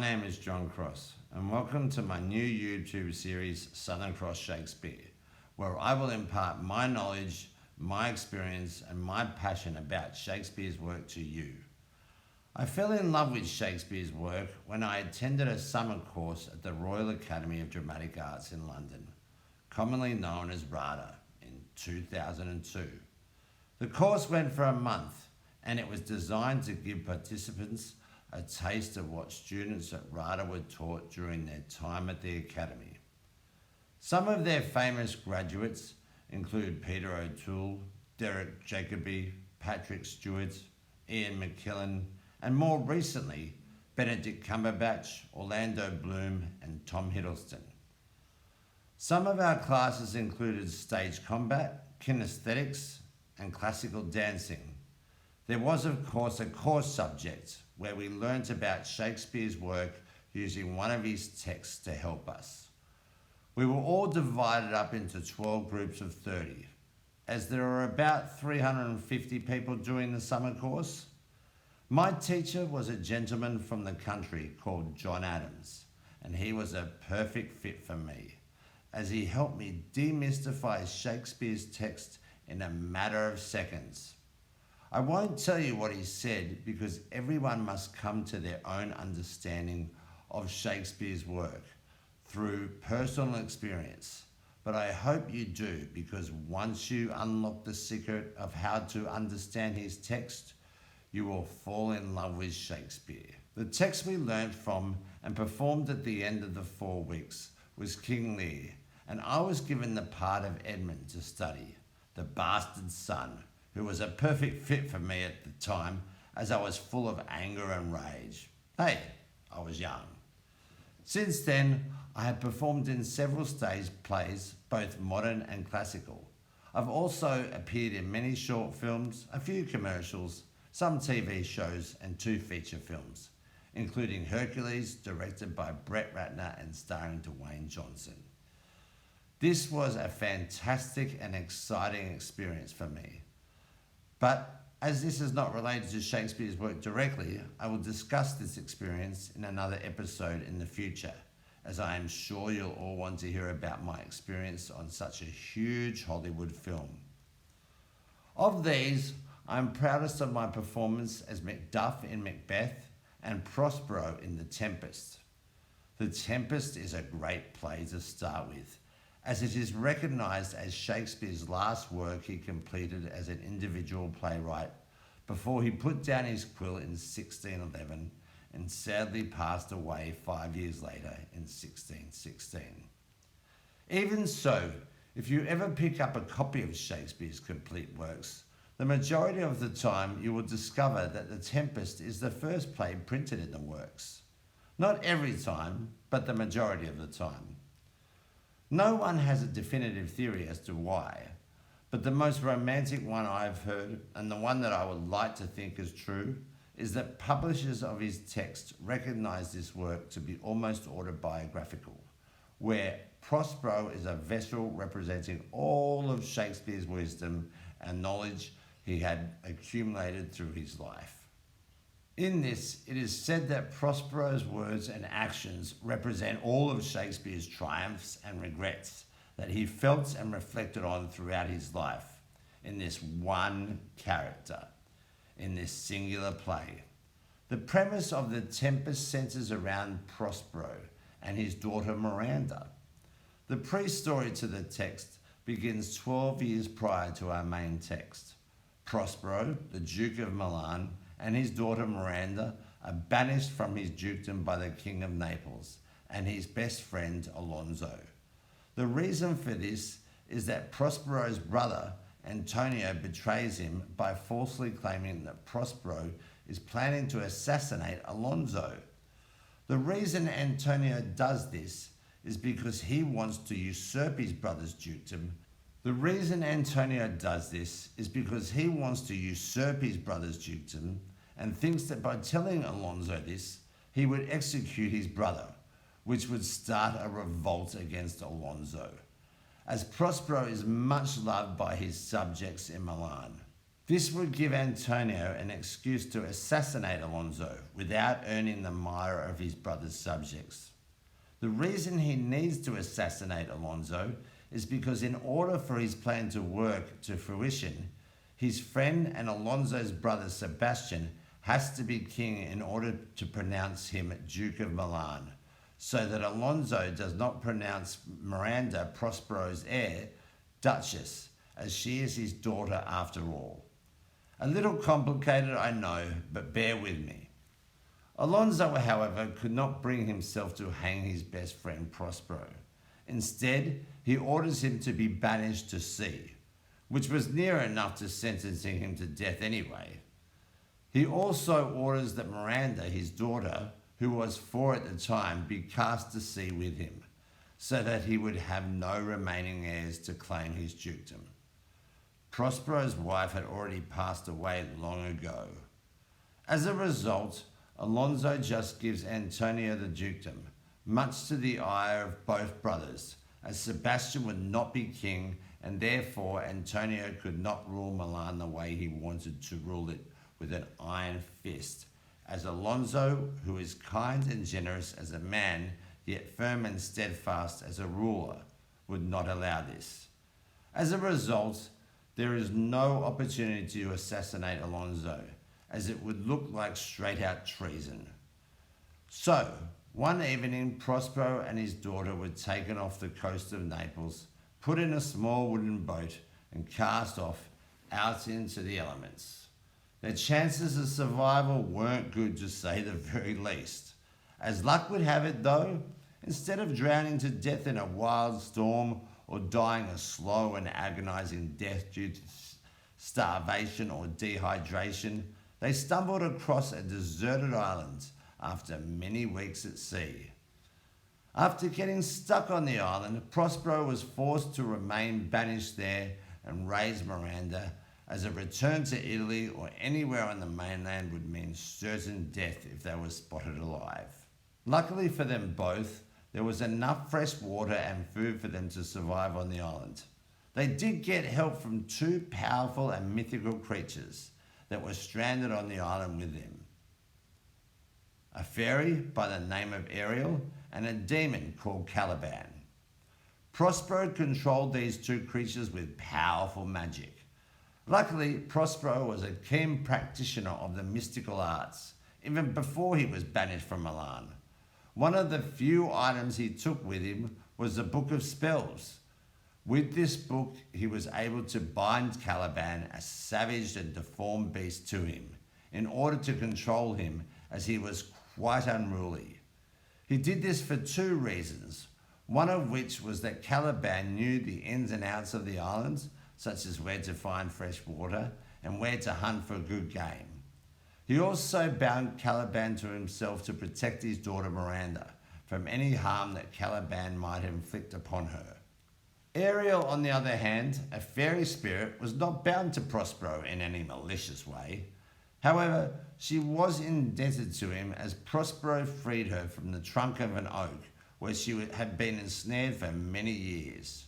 name is John Cross, and welcome to my new YouTube series, Southern Cross Shakespeare, where I will impart my knowledge, my experience, and my passion about Shakespeare's work to you. I fell in love with Shakespeare's work when I attended a summer course at the Royal Academy of Dramatic Arts in London, commonly known as RADA, in 2002. The course went for a month, and it was designed to give participants a taste of what students at RADA were taught during their time at the Academy. Some of their famous graduates include Peter O'Toole, Derek Jacobi, Patrick Stewart, Ian McKellen, and more recently, Benedict Cumberbatch, Orlando Bloom, and Tom Hiddleston. Some of our classes included stage combat, kinesthetics, and classical dancing. There was, of course, a core subject where we learnt about Shakespeare's work using one of his texts to help us. We were all divided up into 12 groups of 30. As there are about 350 people doing the summer course, my teacher was a gentleman from the country called John Adams, and he was a perfect fit for me, as he helped me demystify Shakespeare's text in a matter of seconds. I won't tell you what he said because everyone must come to their own understanding of Shakespeare's work through personal experience. But I hope you do, because once you unlock the secret of how to understand his text, you will fall in love with Shakespeare. The text we learnt from and performed at the end of the 4 weeks was King Lear, and I was given the part of Edmund to study, the bastard son, who was a perfect fit for me at the time, as I was full of anger and rage. Hey, I was young. Since then, I have performed in several stage plays, both modern and classical. I've also appeared in many short films, a few commercials, some TV shows, and 2 feature films, including Hercules, directed by Brett Ratner and starring Dwayne Johnson. This was a fantastic and exciting experience for me. But as this is not related to Shakespeare's work directly, I will discuss this experience in another episode in the future, as I am sure you'll all want to hear about my experience on such a huge Hollywood film. Of these, I'm proudest of my performance as Macduff in Macbeth and Prospero in The Tempest. The Tempest is a great play to start with, as it is recognised as Shakespeare's last work he completed as an individual playwright before he put down his quill in 1611 and sadly passed away 5 years later in 1616. Even so, if you ever pick up a copy of Shakespeare's complete works, the majority of the time you will discover that The Tempest is the first play printed in the works. Not every time, but the majority of the time. No one has a definitive theory as to why, but the most romantic one I've heard, and the one that I would like to think is true, is that publishers of his text recognize this work to be almost autobiographical, where Prospero is a vessel representing all of Shakespeare's wisdom and knowledge he had accumulated through his life. In this, it is said that Prospero's words and actions represent all of Shakespeare's triumphs and regrets that he felt and reflected on throughout his life in this one character, in this singular play. The premise of The Tempest centers around Prospero and his daughter Miranda. The pre-story to the text begins 12 years prior to our main text. Prospero, the Duke of Milan, and his daughter Miranda are banished from his dukedom by the King of Naples and his best friend Alonso. The reason for this is that Prospero's brother Antonio betrays him by falsely claiming that Prospero is planning to assassinate Alonso. The reason Antonio does this is because he wants to usurp his brother's dukedom. The reason Antonio does this is because he wants to usurp his brother's dukedom and thinks that by telling Alonso this, he would execute his brother, which would start a revolt against Alonso, as Prospero is much loved by his subjects in Milan. This would give Antonio an excuse to assassinate Alonso without earning the mire of his brother's subjects. The reason he needs to assassinate Alonso is because in order for his plan to work to fruition, his friend and Alonso's brother Sebastian has to be king in order to pronounce him Duke of Milan, so that Alonso does not pronounce Miranda, Prospero's heir, Duchess, as she is his daughter after all. A little complicated, I know, but bear with me. Alonso, however, could not bring himself to hang his best friend Prospero. Instead, he orders him to be banished to sea, which was near enough to sentencing him to death anyway. He also orders that Miranda, his daughter, who was 4 at the time, be cast to sea with him, so that he would have no remaining heirs to claim his dukedom. Prospero's wife had already passed away long ago. As a result, Alonso just gives Antonio the dukedom, much to the ire of both brothers, as Sebastian would not be king, and therefore Antonio could not rule Milan the way he wanted to rule it with an iron fist, as Alonso, who is kind and generous as a man, yet firm and steadfast as a ruler, would not allow this. As a result, there is no opportunity to assassinate Alonso, as it would look like straight-out treason. So, one evening, Prospero and his daughter were taken off the coast of Naples, put in a small wooden boat, and cast off out into the elements. Their chances of survival weren't good, to say the very least. As luck would have it, though, instead of drowning to death in a wild storm or dying a slow and agonizing death due to starvation or dehydration, they stumbled across a deserted island after many weeks at sea. After getting stuck on the island, Prospero was forced to remain banished there and raise Miranda, as a return to Italy or anywhere on the mainland would mean certain death if they were spotted alive. Luckily for them both, there was enough fresh water and food for them to survive on the island. They did get help from 2 powerful and mythical creatures that were stranded on the island with them: a fairy by the name of Ariel and a demon called Caliban. Prospero controlled these 2 creatures with powerful magic. Luckily, Prospero was a keen practitioner of the mystical arts, even before he was banished from Milan. One of the few items he took with him was the Book of Spells. With this book, he was able to bind Caliban, a savage and deformed beast, to him, in order to control him, as he was quite unruly. He did this for 2 reasons, one of which was that Caliban knew the ins and outs of the islands, such as where to find fresh water and where to hunt for good game. He also bound Caliban to himself to protect his daughter Miranda from any harm that Caliban might inflict upon her. Ariel, on the other hand, a fairy spirit, was not bound to Prospero in any malicious way. However, she was indebted to him, as Prospero freed her from the trunk of an oak where she had been ensnared for many years.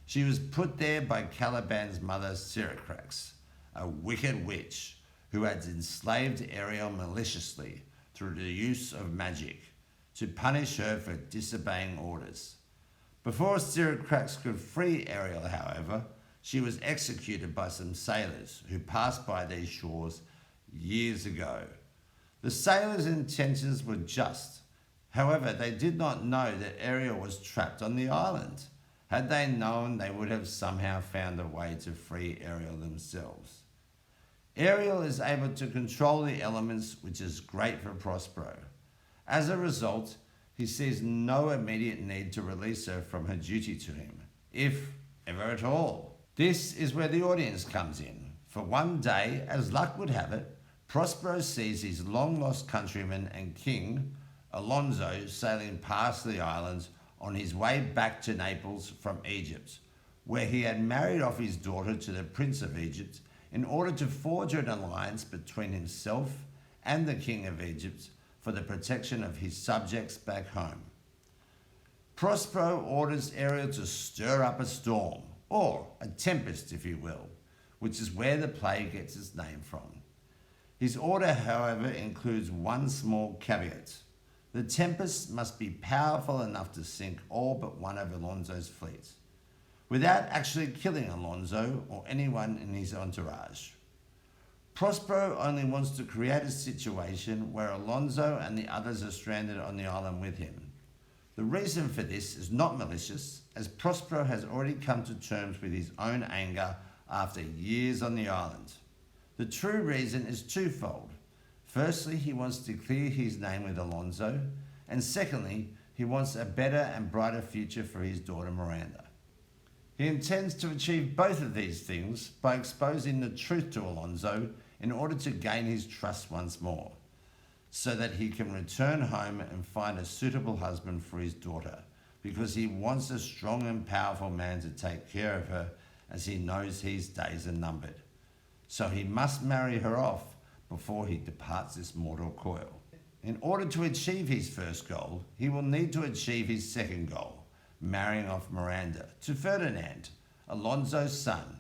She was put there by Caliban's mother Syraxax, a wicked witch who had enslaved Ariel maliciously through the use of magic to punish her for disobeying orders. Before Syraxax could free Ariel, however, she was executed by some sailors who passed by these shores years ago. The sailors' intentions were just. However, they did not know that Ariel was trapped on the island. Had they known, they would have somehow found a way to free Ariel themselves. Ariel is able to control the elements, which is great for Prospero. As a result, he sees no immediate need to release her from her duty to him, if ever at all. This is where the audience comes in. For one day, as luck would have it, Prospero sees his long-lost countryman and king, Alonso, sailing past the islands on his way back to Naples from Egypt, where he had married off his daughter to the Prince of Egypt in order to forge an alliance between himself and the King of Egypt for the protection of his subjects back home. Prospero orders Ariel to stir up a storm, or a tempest if you will, which is where the play gets its name from. His order, however, includes one small caveat. The Tempest must be powerful enough to sink all but one of Alonso's fleets, without actually killing Alonso or anyone in his entourage. Prospero only wants to create a situation where Alonso and the others are stranded on the island with him. The reason for this is not malicious, as Prospero has already come to terms with his own anger after years on the island. The true reason is twofold. Firstly, he wants to clear his name with Alonso, and secondly, he wants a better and brighter future for his daughter Miranda. He intends to achieve both of these things by exposing the truth to Alonso in order to gain his trust once more, so that he can return home and find a suitable husband for his daughter, because he wants a strong and powerful man to take care of her, as he knows his days are numbered. So he must marry her off before he departs this mortal coil. In order to achieve his first goal, he will need to achieve his second goal, marrying off Miranda to Ferdinand, Alonso's son.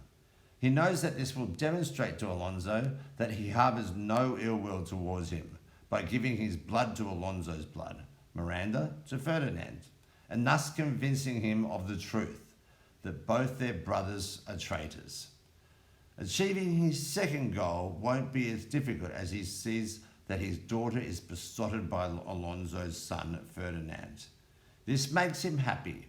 He knows that this will demonstrate to Alonso that he harbours no ill will towards him by giving his blood to Alonso's blood, Miranda to Ferdinand, and thus convincing him of the truth, that both their brothers are traitors. Achieving his second goal won't be as difficult, as he sees that his daughter is besotted by Alonso's son, Ferdinand. This makes him happy.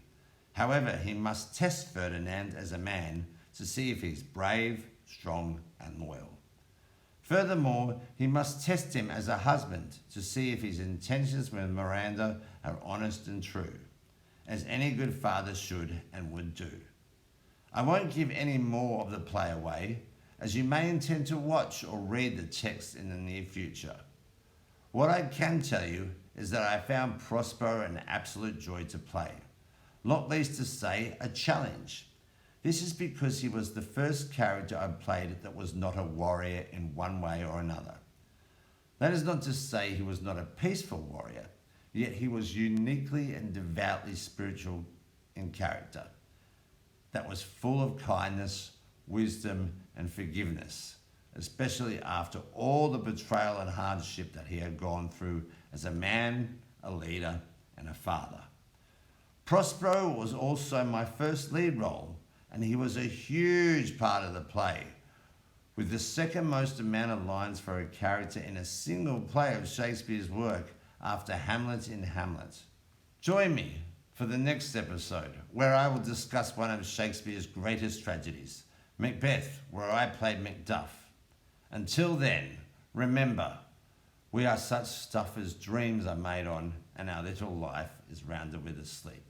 However, he must test Ferdinand as a man to see if he's brave, strong, and loyal. Furthermore, he must test him as a husband to see if his intentions with Miranda are honest and true, as any good father should and would do. I won't give any more of the play away, as you may intend to watch or read the text in the near future. What I can tell you is that I found Prospero an absolute joy to play, not least to say a challenge. This is because he was the first character I played that was not a warrior in one way or another. That is not to say he was not a peaceful warrior, yet he was uniquely and devoutly spiritual in character, that was full of kindness, wisdom, and forgiveness, especially after all the betrayal and hardship that he had gone through as a man, a leader, and a father. Prospero was also my first lead role, and he was a huge part of the play, with the second most amount of lines for a character in a single play of Shakespeare's work after Hamlet in Hamlet. Join me for the next episode, where I will discuss one of Shakespeare's greatest tragedies, Macbeth, where I played Macduff. Until then, remember, we are such stuff as dreams are made on, and our little life is rounded with a sleep.